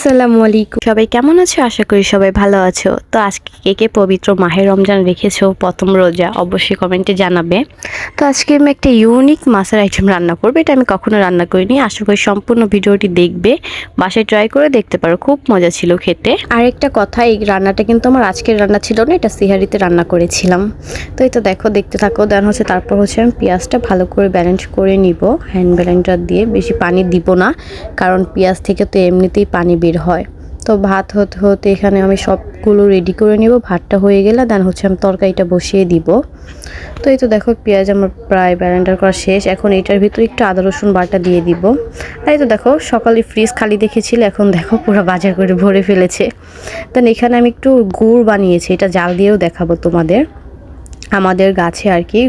আসসালামু আলাইকুম, সবাই কেমন আছো? আশা করি সবাই ভালো আছো। তো আজকে কে কে পবিত্র মাহে রমজান রেখেছো প্রথম রোজা, অবশ্যই কমেন্টে জানাবে। তো আজকে আমি একটা ইউনিক মাছের আইটেম রান্না করবো, এটা আমি কখনো রান্না করিনি। আশা করি সম্পূর্ণ ভিডিওটি দেখবে, বাসায় ট্রাই করে দেখতে পারো, খুব মজা ছিল খেতে। আর একটা কথা, এই রান্নাটা কিন্তু আমার আজকের রান্না ছিল না, এটা সিহারিতে রান্না করেছিলাম। তো এই তো দেখো, দেখতে থাকো। দেন তারপর আমি পেঁয়াজটা ভালো করে ব্যালেন্স করে নিব হ্যান্ড ব্লেন্ডার দিয়ে। বেশি পানি দিব না, কারণ পেঁয়াজ থেকে তো এমনিতেই পানি বের হয়। তো ভাত হতে হতে এখানে আমি সবগুলো রেডি করে নিব। ভাতটা হয়ে গেলে দেন আমি তরকারিটা বসিয়ে দিব। তো এই তো দেখো, পেঁয়াজ আমার প্রায় ব্লেন্ডার করা শেষ। এখন এটার ভিতরে একটু আদা রসুন বাটা দিয়ে দিব। আর এই তো দেখো, সকালে ফ্রিজ খালি দেখেছিল, এখন দেখো পুরো বাজার করে ভরে ফেলেছে। দেন এখানে আমি একটু গুড় বানিয়েছি, এটা জাল দিয়েও দেখাবো তোমাদের। আমাদের গাছে আর কি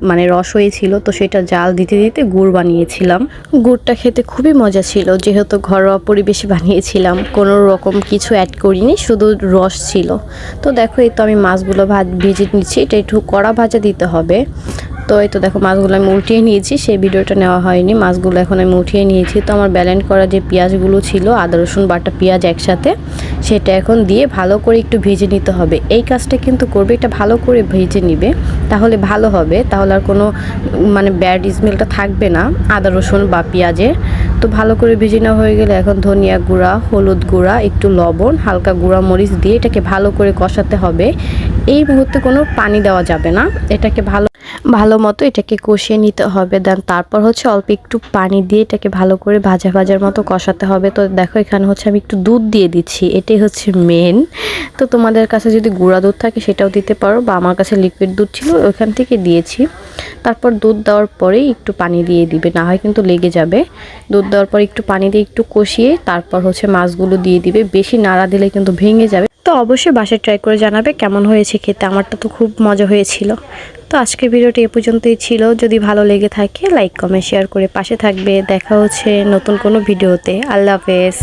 মানে রস হয়েছিল, তো সেটা জাল দিতে দিতে গুড় বানিয়েছিলাম। গুড়টা খেতে খুবই মজা ছিল, যেহেতু ঘরোয়া পরিবেশে বানিয়েছিলাম, কোনো রকম কিছু অ্যাড করিনি, শুধু রস ছিল। তো দেখো, এই তো আমি মাছগুলো ভেজে নিচ্ছি। এটা একটু কড়া ভাজা দিতে হবে। তো এই তো দেখো, মাছগুলো আমি উঠিয়ে নিয়েছি, সেই ভিডিওটা নেওয়া হয়নি। মাছগুলো এখন আমি উঠিয়ে নিয়েছি। তো আমার ব্যালেন্স করা যে পেঁয়াজগুলো ছিল, আদা রসুন বাটা পেঁয়াজ একসাথে, সেটা এখন দিয়ে ভালো করে একটু ভেজে নিতে হবে। এই কাজটা কিন্তু করবে, এটা ভালো করে ভেজে নিবে, তাহলে ভালো হবে। তাহলে আর কোনো মানে ব্যাড স্মেলটা থাকবে না আদা রসুন বা পেঁয়াজের। তো ভালো করে ভেজে নেওয়া হয়ে গেলে এখন ধনিয়া গুঁড়া, হলুদ গুঁড়া, একটু লবণ, হালকা গুঁড়া মরিচ দিয়ে এটাকে ভালো করে কষাতে হবে। এই মুহূর্তে কোনো পানি দেওয়া যাবে না, এটাকে ভালো মতো এটাকে কষিয়ে নিতে হবে। দেন তারপর অল্প একটু পানি দিয়ে এটাকে ভালো করে ভাজার মতো কষাতে হবে। তো দেখো, এখানে আমি একটু দুধ দিয়ে দিচ্ছি, এটাই মেন। তো তোমাদের কাছে যদি গুঁড়া দুধ থাকে সেটাও দিতে পারো, বা আমার কাছে লিকুইড দুধ ছিল, ওইখান থেকে দিয়েছি। তারপর দুধ দেওয়ার পরেই একটু পানি দিয়ে দিবে, না হয় কিন্তু লেগে যাবে। দুধ দেওয়ার পর একটু পানি দিয়ে একটু কষিয়ে তারপর মাছগুলো দিয়ে দিবে। বেশি নাড়া দিলে কিন্তু ভেঙে যাবে। তো অবশ্যই বাসায় ট্রাই করে জানাবে কেমন হয়েছে খেতে। আমারটা তো খুব মজা হয়েছিল। তো আজকের ভিডিওটি এ পর্যন্তই ছিল। যদি ভালো লেগে থাকে লাইক কমেন্ট শেয়ার করে পাশে থাকবে। দেখা হচ্ছে নতুন কোনো ভিডিওতে। আল্লাহ হাফেজ।